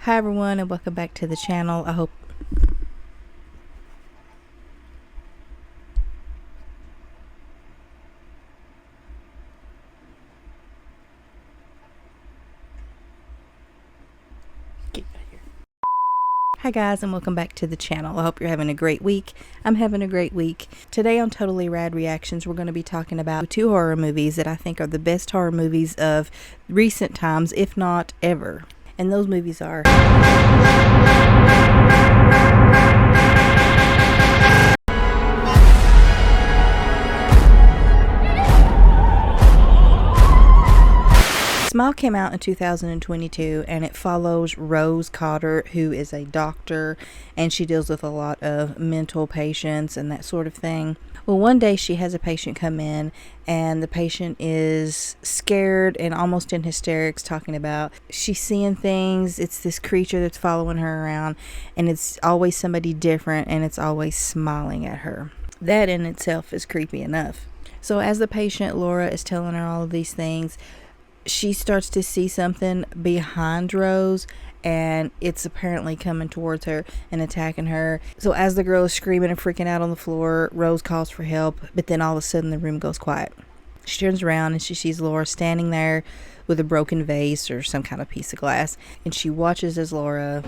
Hi everyone, and welcome back to the channel. I hope Hi guys, and welcome back to the channel. I hope you're having a great week. I'm having a great week. Today on Totally Rad Reactions, we're going to be talking about two horror movies that I think are the best horror movies of recent times, if not ever. And those movies are Smile came out in 2022, and it follows Rose Cotter, who is a doctor, and she deals with a lot of mental patients and that sort of thing. Well, one day she has a patient come in, and the patient is scared and almost in hysterics, talking about she's seeing things. It's this creature that's following her around, and it's always somebody different, and it's always smiling at her. That in itself is creepy enough. So as the patient, Laura, is telling her all of these things, she starts to see something behind Rose, and it's apparently coming towards her and attacking her. So as the girl is screaming and freaking out on the floor, Rose calls for help, but then all of a sudden the room goes quiet. She turns around and she sees Laura standing there with a broken vase or some kind of piece of glass, and she watches as Laura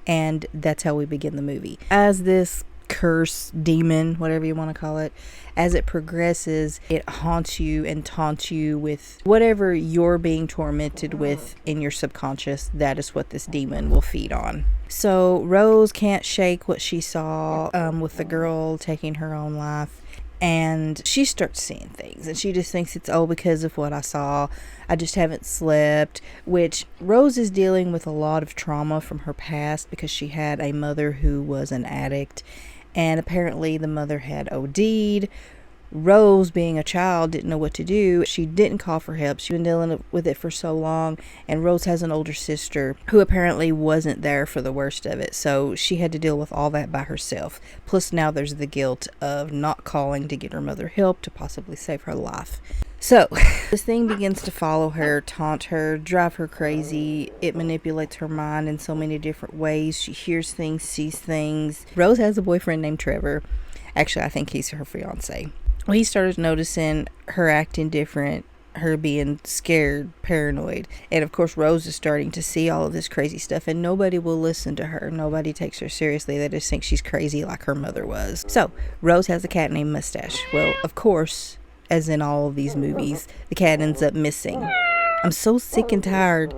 and that's how we begin the movie. As this curse, demon, whatever you want to call it, as it progresses, it haunts you and taunts you with whatever you're being tormented with in your subconscious. That is what this demon will feed on. So Rose can't shake what she saw with the girl taking her own life, and she starts seeing things, and she just thinks it's because of what I saw. I just haven't slept, which Rose is dealing with a lot of trauma from her past because she had a mother who was an addict, and apparently the mother had OD'd. Rose, being a child, didn't know what to do. She didn't call for help. She'd been dealing with it for so long, and Rose has an older sister who apparently wasn't there for the worst of it, so she had to deal with all that by herself. Plus now there's the guilt of not calling to get her mother help to possibly save her life. So this thing begins to follow her, taunt her, drive her crazy. It manipulates her mind in so many different ways. She hears things, sees things. Rose has a boyfriend named Trevor. Actually, I think he's her fiance. Well, he started noticing her acting different, her being scared, paranoid. And of course, Rose is starting to see all of this crazy stuff, and nobody will listen to her. Nobody takes her seriously. They just think she's crazy like her mother was. So Rose has a cat named Mustache. Well, of course, as in all of these movies, the cat ends up missing. I'm so sick and tired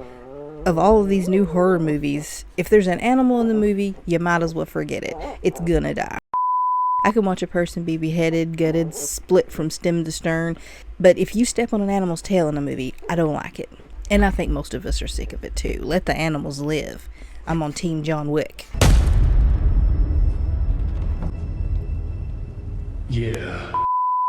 of all of these new horror movies. If there's an animal in the movie, you might as well forget it. It's gonna die. I can watch a person be beheaded, gutted, split from stem to stern, but if you step on an animal's tail in a movie, I don't like it. And I think most of us are sick of it too. Let the animals live. I'm on Team John Wick. Yeah.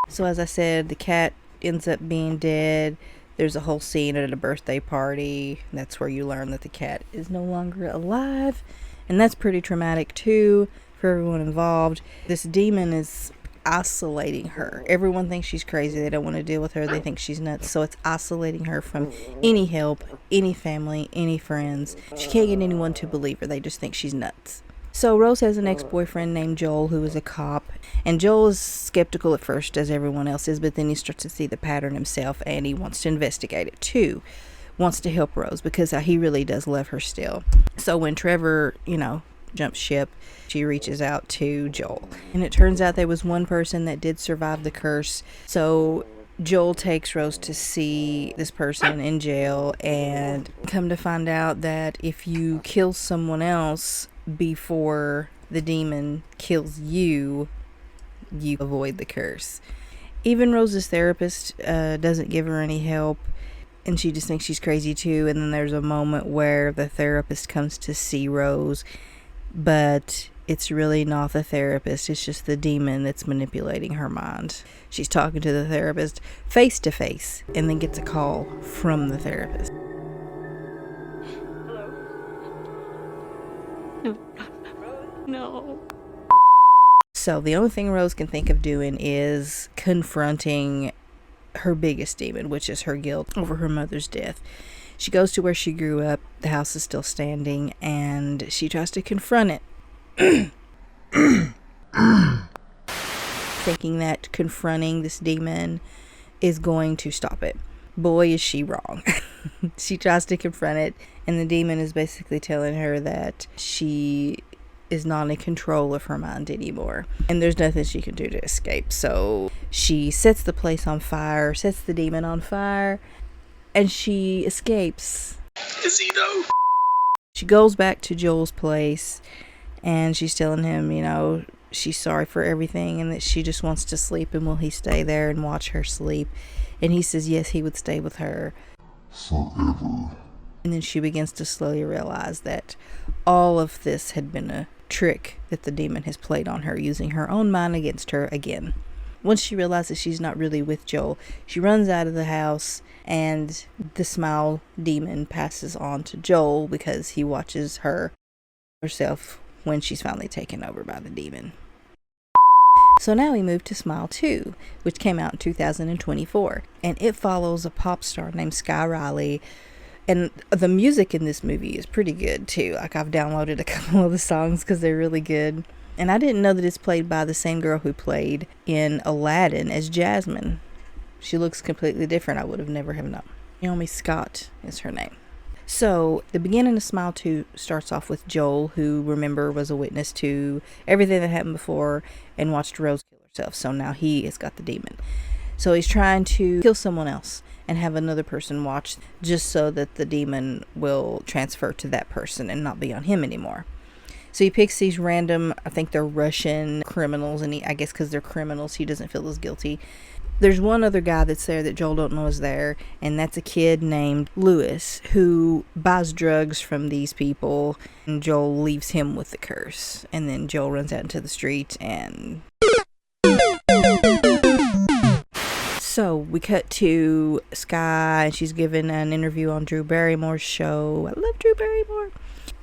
So as I said, the cat ends up being dead. There's a whole scene at a birthday party. That's where you learn that the cat is no longer alive. And that's pretty traumatic too for everyone involved. This demon is isolating her. Everyone thinks she's crazy. They don't want to deal with her. They think she's nuts. So it's isolating her from any help, any family, any friends. She can't get anyone to believe her. They just think she's nuts. So Rose has an ex-boyfriend named Joel who is a cop, and Joel is skeptical at first, as everyone else is, but then he starts to see the pattern himself, and he wants to investigate it too. Wants to help Rose because he really does love her still. So when Trevor, jumps ship, she reaches out to Joel, and it turns out there was one person that did survive the curse. So Joel takes Rose to see this person in jail, and come to find out that if you kill someone else before the demon kills you, you avoid the curse. Even Rose's therapist doesn't give her any help, and she just thinks she's crazy too. And then there's a moment where the therapist comes to see Rose, but it's really not the therapist. It's just the demon that's manipulating her mind. She's talking to the therapist face to face, and then gets a call from the therapist. Hello? No. So the only thing Rose can think of doing is confronting her biggest demon, which is her guilt over her mother's death. She goes to where she grew up. The house is still standing, and she tries to confront it. Thinking that confronting this demon is going to stop it. Boy, is she wrong. She tries to confront it, and the demon is basically telling her that she is not in control of her mind anymore, and there's nothing she can do to escape. So she sets the place on fire, sets the demon on fire, and she escapes. Is he though? She goes back to Joel's place, and she's telling him, you know, she's sorry for everything and that she just wants to sleep, and will he stay there and watch her sleep? And he says yes, he would stay with her forever. And then she begins to slowly realize that all of this had been a trick that the demon has played on her, using her own mind against her again. Once she realizes she's not really with Joel, she runs out of the house, and the smile demon passes on to Joel because he watches her herself when she's finally taken over by the demon. So now we move to Smile 2, which came out in 2024, and it follows a pop star named Sky Riley. And the music in this movie is pretty good too. Like, I've downloaded a couple of the songs because they're really good. And I didn't know that it's played by the same girl who played in Aladdin as Jasmine. She looks completely different. I would have never have known. Naomi Scott is her name. So the beginning of Smile 2 starts off with Joel, who, remember, was a witness to everything that happened before and watched Rose kill herself. So now he has got the demon. So he's trying to kill someone else and have another person watch, just so that the demon will transfer to that person and not be on him anymore. So he picks these random, I think they're Russian criminals, and I guess because they're criminals, he doesn't feel as guilty. There's one other guy that's there that Joel don't know is there, and that's a kid named Lewis who buys drugs from these people, and Joel leaves him with the curse. And then Joel runs out into the street, and so we cut to Sky, and she's given an interview on Drew Barrymore's show. I love Drew Barrymore.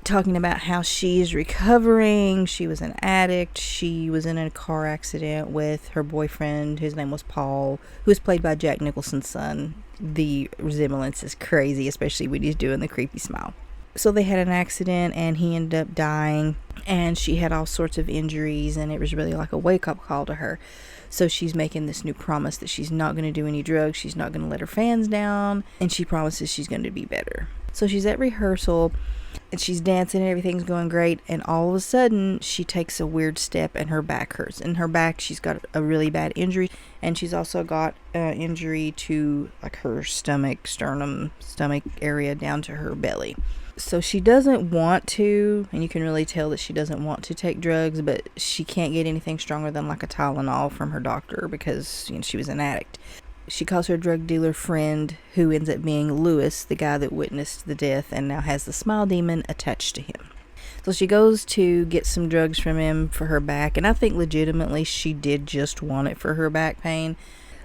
Talking about how she's recovering. She was an addict. She was in a car accident with her boyfriend. His name was Paul, who was played by Jack Nicholson's son. The resemblance is crazy, especially when he's doing the creepy smile. So they had an accident, and he ended up dying, and she had all sorts of injuries, and it was really like a wake-up call to her. So she's making this new promise that she's not going to do any drugs, she's not going to let her fans down, and she promises she's going to be better. So she's at rehearsal, and she's dancing, and everything's going great, and all of a sudden she takes a weird step and her back hurts. In her back, she's got a really bad injury, and she's also got an injury to like her stomach area down to her belly. So she doesn't want to, and you can really tell that she doesn't want to take drugs, but she can't get anything stronger than like a Tylenol from her doctor because, you know, she was an addict. She calls her drug dealer friend, who ends up being Lewis, the guy that witnessed the death and now has the smile demon attached to him. So she goes to get some drugs from him for her back, and I think legitimately she did just want it for her back pain.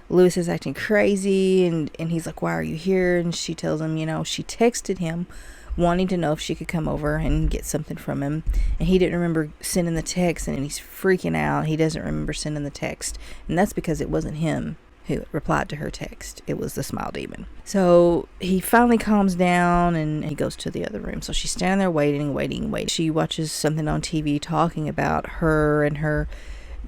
Lewis is acting crazy, and he's like, "Why are you here?" And she tells him, you know, she texted him wanting to know if she could come over and get something from him, and he didn't remember sending the text, and he's freaking out. He doesn't remember sending the text, and that's because it wasn't him who replied to her text. It was the smile demon. So he finally calms down, and he goes to the other room. So she's standing there waiting. She watches something on TV talking about her and her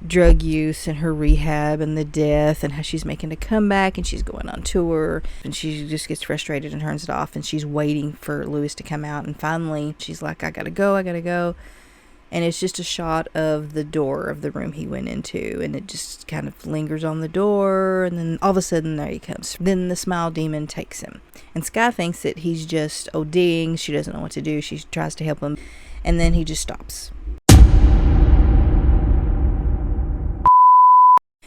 drug use and her rehab and the death and how she's making a comeback and she's going on tour, and she just gets frustrated and turns it off, and she's waiting for Lewis to come out, and finally she's like, I gotta go. And it's just a shot of the door of the room he went into, and it just kind of lingers on the door, and then all of a sudden there he comes. Then the smile demon takes him, and Sky thinks that he's just ODing. She doesn't know what to do. She tries to help him, and then he just stops.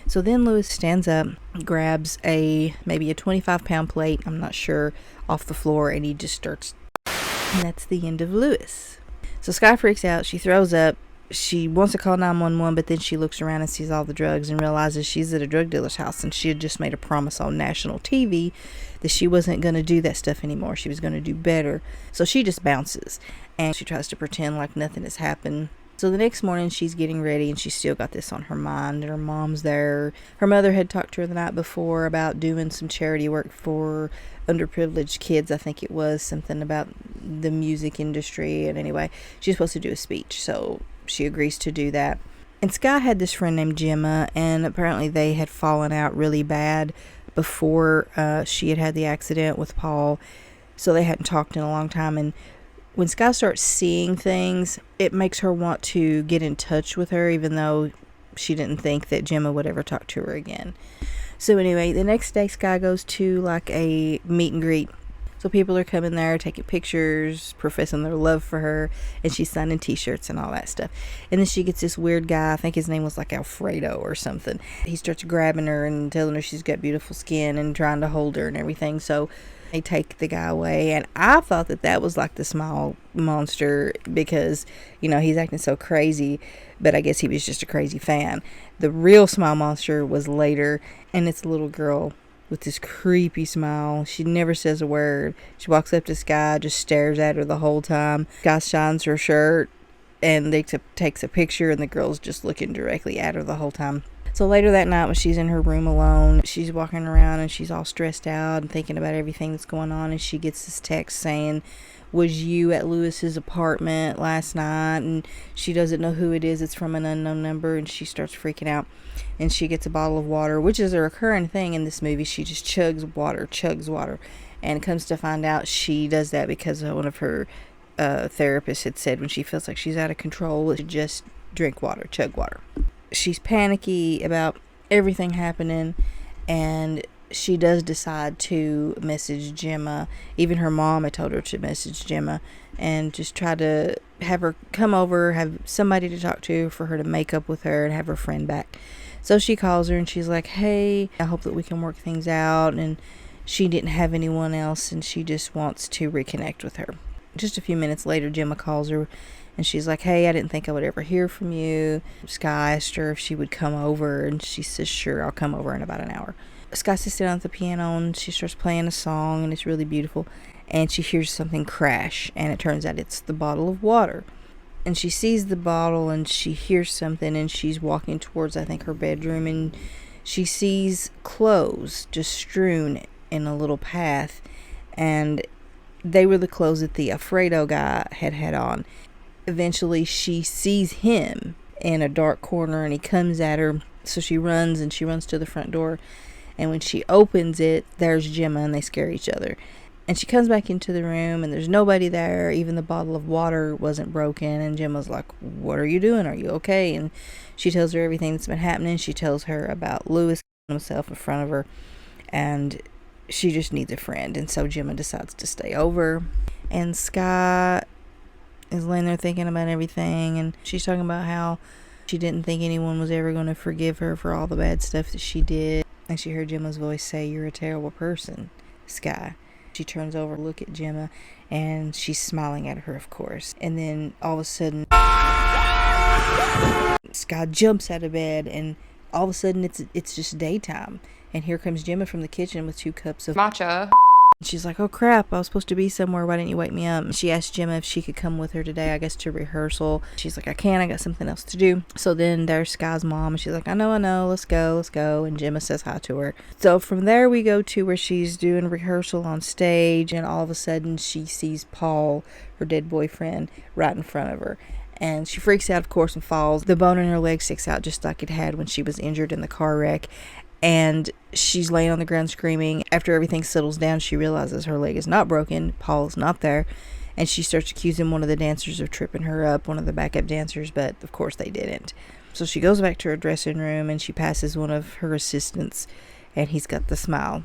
So then Lewis stands up, grabs maybe a 25-pound plate, I'm not sure, off the floor, and he just starts, and that's the end of Lewis. So Sky freaks out, she throws up, she wants to call 911, but then she looks around and sees all the drugs and realizes she's at a drug dealer's house, and she had just made a promise on national TV that she wasn't going to do that stuff anymore. She was going to do better. So she just bounces, and she tries to pretend like nothing has happened. So the next morning she's getting ready and she's still got this on her mind, and her mom's there. Her mother had talked to her the night before about doing some charity work for underprivileged kids. I think it was something about the music industry, and anyway, she's supposed to do a speech, so she agrees to do that. And Sky had this friend named Gemma, and apparently they had fallen out really bad before she had the accident with Paul, so they hadn't talked in a long time. And when Sky starts seeing things, it makes her want to get in touch with her, even though she didn't think that Gemma would ever talk to her again. So anyway, the next day Sky goes to like a meet and greet. So people are coming there, taking pictures, professing their love for her, and she's signing t-shirts and all that stuff. And then she gets this weird guy, I think his name was like Alfredo or something. He starts grabbing her and telling her she's got beautiful skin and trying to hold her and everything. So they take the guy away, and I thought that was like the smile monster because, you know, he's acting so crazy, but I guess he was just a crazy fan. The real smile monster was later, and it's a little girl with this creepy smile. She never says a word. She walks up to Sky, just stares at her the whole time. Sky shines her shirt, and they takes a picture, and the girl's just looking directly at her the whole time. So later that night, when she's in her room alone, she's walking around and she's all stressed out and thinking about everything that's going on, and she gets this text saying, "Was you at Lewis's apartment last night?" And she doesn't know who it is. It's from an unknown number, and she starts freaking out. And she gets a bottle of water, which is a recurring thing in this movie. She just chugs water. And comes to find out she does that because one of her therapists had said when she feels like she's out of control, just drink water, chug water. She's panicky about everything happening, and she does decide to message Gemma. Even her mom had told her to message Gemma and just try to have her come over, have somebody to talk to for her to make up with her and have her friend back. So she calls her and she's like, "Hey, I hope that we can work things out." And she didn't have anyone else, and she just wants to reconnect with her. Just a few minutes later, Gemma calls her and she's like, "Hey, I didn't think I would ever hear from you." Sky asked her if she would come over, and she says, "Sure, I'll come over in about an hour." Sky sits down at the piano and she starts playing a song, and it's really beautiful. And she hears something crash, and it turns out it's the bottle of water. And she sees the bottle and she hears something, and she's walking towards, I think, her bedroom, and she sees clothes just strewn in a little path, and they were the clothes that the Alfredo guy had on. Eventually she sees him in a dark corner, and he comes at her, so she runs to the front door, and when she opens it, there's Gemma, and they scare each other. And she comes back into the room, and there's nobody there. Even the bottle of water wasn't broken. And Gemma's like, "What are you doing? Are you okay?" And she tells her everything that's been happening. She tells her about Lewis himself in front of her, and she just needs a friend. And so Gemma decides to stay over, and Sky is laying there thinking about everything, and she's talking about how she didn't think anyone was ever going to forgive her for all the bad stuff that she did. And she heard Gemma's voice say, "You're a terrible person, Sky." She turns over, look at Gemma, and she's smiling at her, of course. And then all of a sudden, Sky jumps out of bed, and all of a sudden it's just daytime. And here comes Gemma from the kitchen with 2 cups of Matcha. She's like, "Oh crap, I was supposed to be somewhere. Why didn't you wake me up?" She asked Gemma if she could come with her today, I guess to rehearsal. She's like, "I can't, I got something else to do." So then there's Sky's mom, and she's like, I know, let's go. And Gemma says hi to her. So from there we go to where she's doing rehearsal on stage, and all of a sudden she sees Paul, her dead boyfriend, right in front of her. And she freaks out, of course, and falls. The bone in her leg sticks out just like it had when she was injured in the car wreck. And she's laying on the ground screaming. After everything settles down, she realizes her leg is not broken. Paul's not there. And she starts accusing one of the dancers of tripping her up, one of the backup dancers, but of course they didn't. So she goes back to her dressing room, and she passes one of her assistants, and he's got the smile.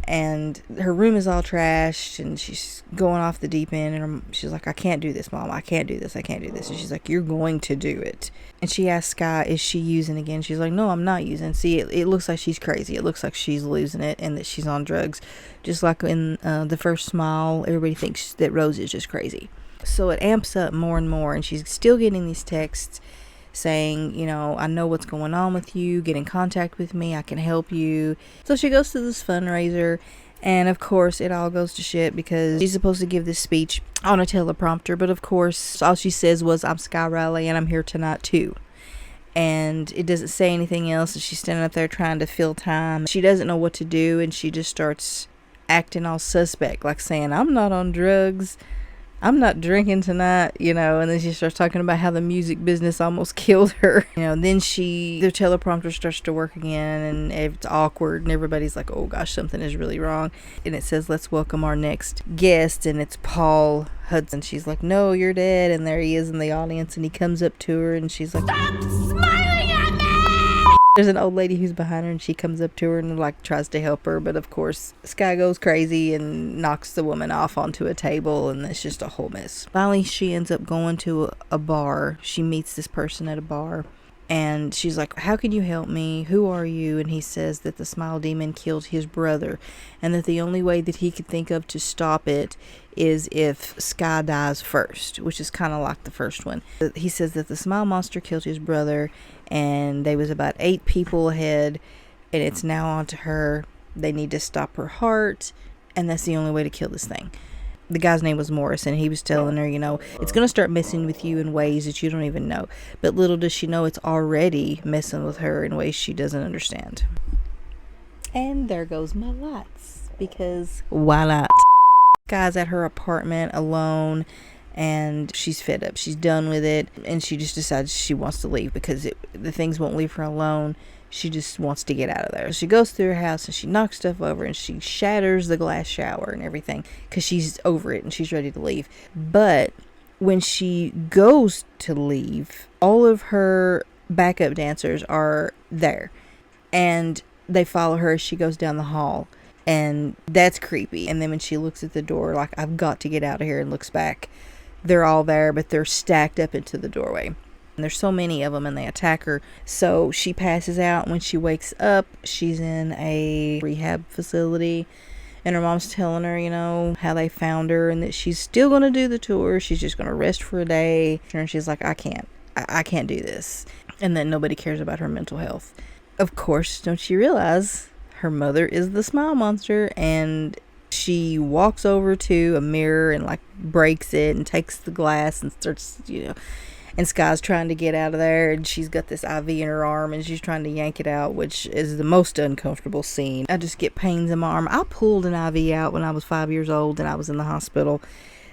And her room is all trashed, and she's going off the deep end, and she's like, "I can't do this, Mom. I can't do this. And she's like, "You're going to do it." And she asks Sky, "Is she using again?" She's like, "No, I'm not using." See, it looks like she's crazy. It looks like she's losing it and that she's on drugs. Just like in the first Smile, everybody thinks that Rose is just crazy. So it amps up more and more, and she's still getting these texts saying, "I know what's going on with you. Get in contact with me. I can help you." So she goes to this fundraiser, And of course it all goes to shit because she's supposed to give this speech on a teleprompter, but of course all she says was, I'm Sky Riley and I'm here tonight too. And it doesn't say anything else, and she's standing up there trying to fill time. She doesn't know what to do, and she just starts acting all suspect, like saying, I'm not on drugs, I'm not drinking tonight, you know. And then she starts talking about how the music business almost killed her, you know. Then the teleprompter starts to work again, and it's awkward, and everybody's like, oh gosh, something is really wrong. And it says, let's welcome our next guest, and it's Paul Hudson. She's like, no, you're dead. And there he is in the audience, and he comes up to her, and she's like, stop smiling at me. There's an old lady who's behind her, and she comes up to her and like tries to help her, but of course Sky goes crazy and knocks the woman off onto a table, and it's just a whole mess. Finally she ends up going to a bar. She meets this person at a bar, and she's like, how can you help me? Who are you? And he says that the smile demon killed his brother, and that the only way that he could think of to stop it is if Sky dies first, which is kind of like the first one. He says that the smile monster killed his brother, and they was about 8 people ahead, and it's now on to her. They need to stop her heart, and that's the only way to kill this thing. The guy's name was Morris, and he was telling her, you know, it's going to start messing with you in ways that you don't even know. But little does she know it's already messing with her in ways she doesn't understand. And there goes my lights, because why not? Guy's at her apartment alone, and she's fed up. She's done with it, and she just decides she wants to leave because the things won't leave her alone. She just wants to get out of there. She goes through her house and she knocks stuff over, and she shatters the glass shower and everything because she's over it and she's ready to leave. But when she goes to leave, all of her backup dancers are there, and they follow her as she goes down the hall, and that's creepy. And then when she looks at the door like, I've got to get out of here, and looks back, they're all there, but they're stacked up into the doorway. And there's so many of them, and they attack her. So she passes out. When she wakes up, she's in a rehab facility, and her mom's telling her, you know, how they found her, and that she's still going to do the tour. She's just going to rest for a day. And she's like, I can't do this. And then nobody cares about her mental health. Of course, don't you realize her mother is the smile monster, and she walks over to a mirror and like breaks it and takes the glass and starts, you know, and Sky's trying to get out of there, and she's got this IV in her arm, and she's trying to yank it out, which is the most uncomfortable scene. I just get pains in my arm. I pulled an IV out when I was 5 years old, and I was in the hospital,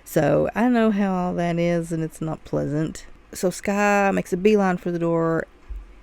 so I know how all that is, and it's not pleasant. So Sky makes a beeline for the door,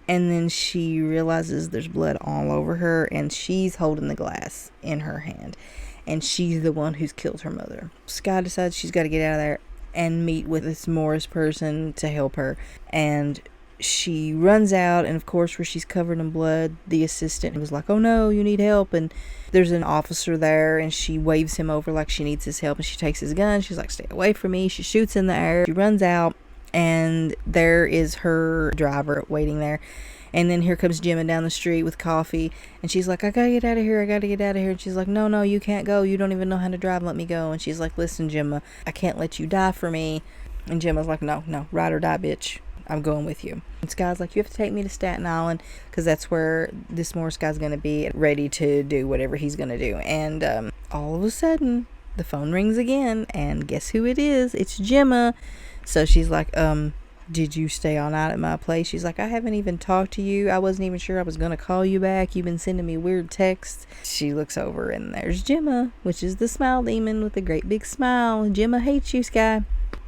and then she realizes there's blood all over her, and she's holding the glass in her hand, and she's the one who's killed her mother. Sky decides she's got to get out of there and meet with this Morris person to help her, and she runs out, and of course where she's covered in blood, the assistant was like, oh no, you need help. And there's an officer there, and she waves him over like she needs his help, and she takes his gun. She's like, stay away from me. She shoots in the air. She runs out, and there is her driver waiting there. And then here comes Gemma down the street with coffee, and she's like, I gotta get out of here, and she's like, no, you can't go, you don't even know how to drive, let me go. And she's like, listen, Gemma, I can't let you die for me. And Gemma's like, no, ride or die, bitch, I'm going with you. And Sky's like, you have to take me to Staten Island, because that's where this Morris guy's gonna be, ready to do whatever he's gonna do. And all of a sudden the phone rings again, and guess who it is? It's Gemma. So she's like, did you stay all night at my place? She's like, I haven't even talked to you. I wasn't even sure I was going to call you back. You've been sending me weird texts. She looks over, and there's Gemma, which is the smile demon with a great big smile. Gemma hates you, Sky.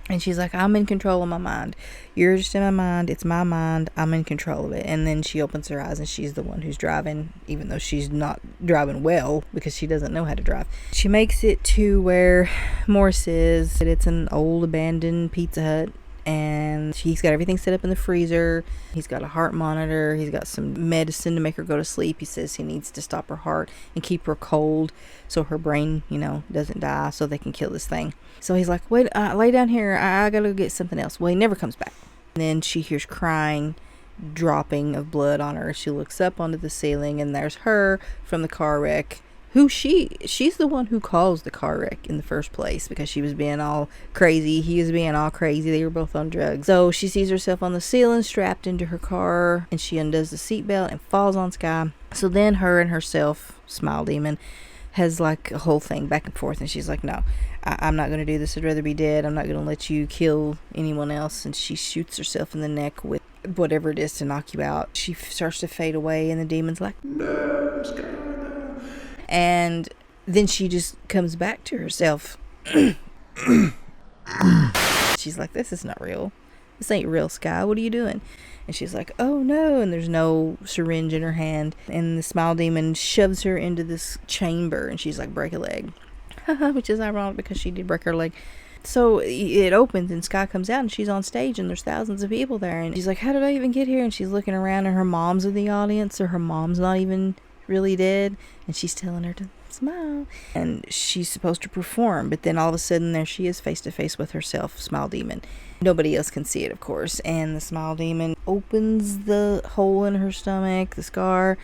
And she's like, I'm in control of my mind. You're just in my mind. It's my mind. I'm in control of it. And then she opens her eyes, and she's the one who's driving, even though she's not driving well because she doesn't know how to drive. She makes it to where Morris is. It's an old abandoned Pizza Hut, and he's got everything set up in the freezer. He's got a heart monitor. He's got some medicine to make her go to sleep. He says he needs to stop her heart and keep her cold so her brain, you know, doesn't die, so they can kill this thing. So he's like, wait, lay down here. I gotta go get something else. Well, he never comes back. And then she hears crying, dropping of blood on her. She looks up onto the ceiling, and there's her from the car wreck, who she's the one who caused the car wreck in the first place, because she was being all crazy. He was being all crazy. They were both on drugs. So she sees herself on the ceiling, strapped into her car, and she undoes the seatbelt and falls on Sky. So then her and herself, Smile Demon, has like a whole thing back and forth, and she's like, no, I'm not going to do this. I'd rather be dead. I'm not going to let you kill anyone else. And she shoots herself in the neck with whatever it is to knock you out. She starts to fade away, and the demon's like, no, Sky, no. And then she just comes back to herself. She's like, this is not real. This ain't real, Sky. What are you doing? And she's like, oh no. And there's no syringe in her hand. And the smile demon shoves her into this chamber, and she's like, break a leg. Which is ironic because she did break her leg. So it opens, and Sky comes out, and she's on stage, and there's thousands of people there. And she's like, how did I even get here? And she's looking around, and her mom's in the audience, so her mom's not even really dead. And she's telling her to smile. And she's supposed to perform, but then all of a sudden there she is face to face with herself, Smile Demon. Nobody else can see it, of course. And the Smile Demon opens the hole in her stomach, the scar,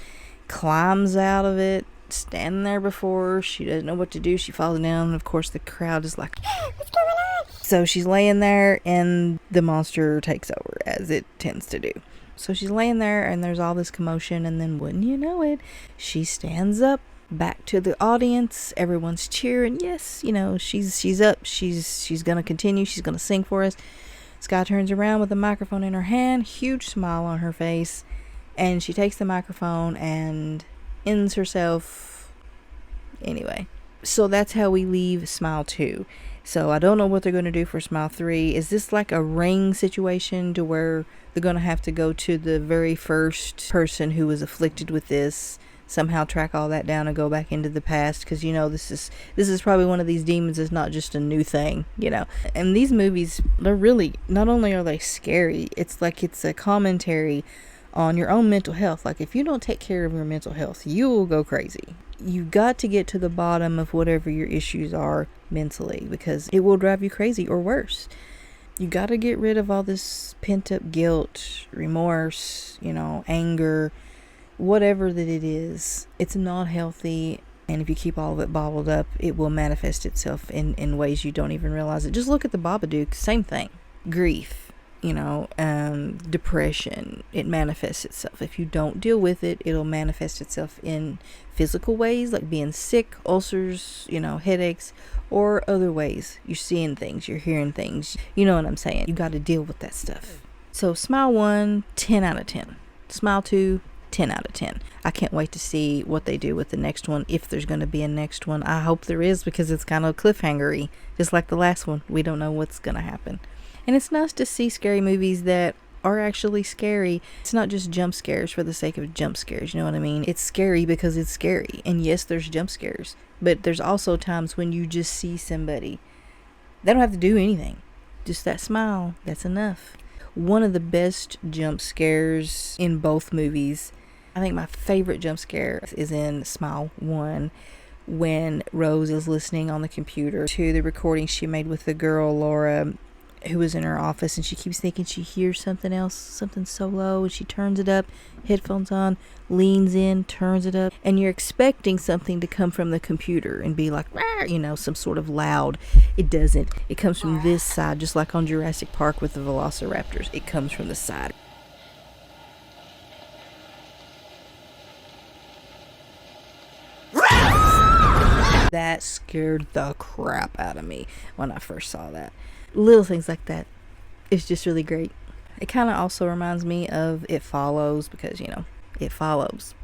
climbs out of it, standing there before her. She doesn't know what to do. She falls down, and of course the crowd is like, what's going on? So she's laying there, and the monster takes over, as it tends to do. So she's laying there, and there's all this commotion, and then wouldn't you know it, she stands up back to the audience. Everyone's cheering. Yes, you know, she's up. She's gonna continue. She's gonna sing for us. Sky turns around with the microphone in her hand, huge smile on her face, and she takes the microphone and ends herself. Anyway, so that's how we leave Smile 2. So I don't know what they're going to do for Smile 3. Is this like a Ring situation to where they're going to have to go to the very first person who was afflicted with this, somehow track all that down and go back into the past? Because, you know, this is probably one of these demons. It's not just a new thing, you know. And these movies, they're really, not only are they scary, it's like it's a commentary on your own mental health. Like, if you don't take care of your mental health, you will go crazy. You got to get to the bottom of whatever your issues are mentally, because it will drive you crazy, or worse. You got to get rid of all this pent up guilt, remorse, you know, anger, whatever that it is. It's not healthy, and if you keep all of it bottled up, it will manifest itself in ways you don't even realize it. Just look at the Babadook, same thing. Grief, you know, depression, it manifests itself. If you don't deal with it, it'll manifest itself in physical ways, like being sick, ulcers, you know, headaches, or other ways. You're seeing things, you're hearing things, you know what I'm saying. You got to deal with that stuff. So Smile 1, 10 out of 10. Smile 2, 10 out of 10. I can't wait to see what they do with the next one, if there's going to be a next one. I hope there is, because it's kind of cliffhanger-y, just like the last one. We don't know what's going to happen. And it's nice to see scary movies that are actually scary. It's not just jump scares for the sake of jump scares, you know what I mean? It's scary because it's scary. And yes, there's jump scares, but there's also times when you just see somebody. They don't have to do anything. Just that smile, that's enough. One of the best jump scares in both movies, I think my favorite jump scare is in Smile 1, when Rose is listening on the computer to the recording she made with the girl, Laura, who was in her office, and she keeps thinking she hears something else, something so low, and she turns it up, headphones on, leans in, turns it up, and you're expecting something to come from the computer and be like, you know, some sort of loud. It doesn't. It comes from this side, just like on Jurassic Park with the velociraptors. It comes from the side. That scared the crap out of me when I first saw that. Little things like that, it's just really great. It kind of also reminds me of It Follows, because, you know, it follows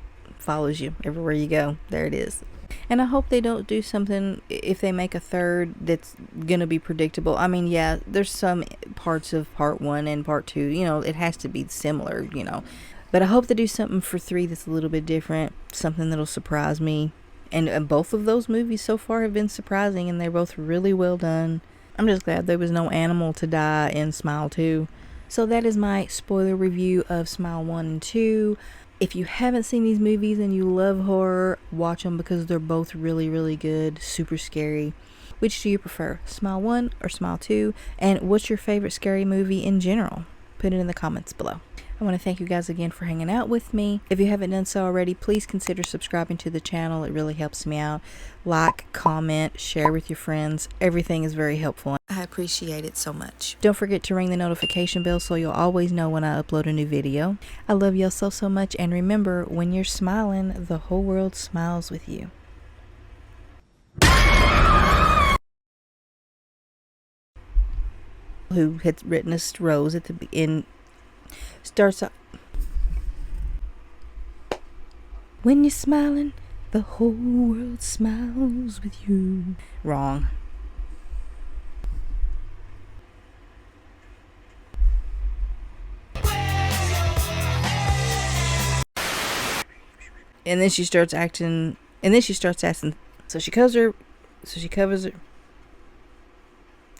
you everywhere you go. There it is. And I hope they don't do something, if they make a third, that's gonna be predictable. I mean, yeah, there's some parts of part 1 and part 2, you know, it has to be similar, you know, but I hope they do something for 3 that's a little bit different, something that'll surprise me. And both of those movies so far have been surprising, and they're both really well done. I'm just glad there was no animal to die in Smile 2. So that is my spoiler review of Smile 1 and 2. If you haven't seen these movies and you love horror, watch them, because they're both really, really good, super scary. Which do you prefer, Smile 1 or Smile 2? And what's your favorite scary movie in general? Put it in the comments below. I want to thank you guys again for hanging out with me. If you haven't done so already, please consider subscribing to the channel. It really helps me out. Like, comment, share with your friends. Everything is very helpful. I appreciate it so much. Don't forget to ring the notification bell so you'll always know when I upload a new video. I love y'all so much, and remember, when you're smiling, the whole world smiles with you. who had witnessed Rose at the end starts off, when you're smiling, the whole world smiles with you. Wrong. And then she starts acting, and then she starts asking, so she covers her,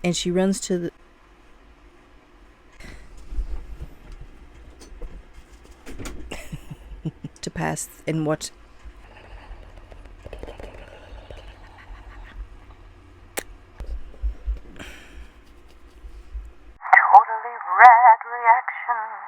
and she runs to the, to pass and watch. Totally Rad Reactions.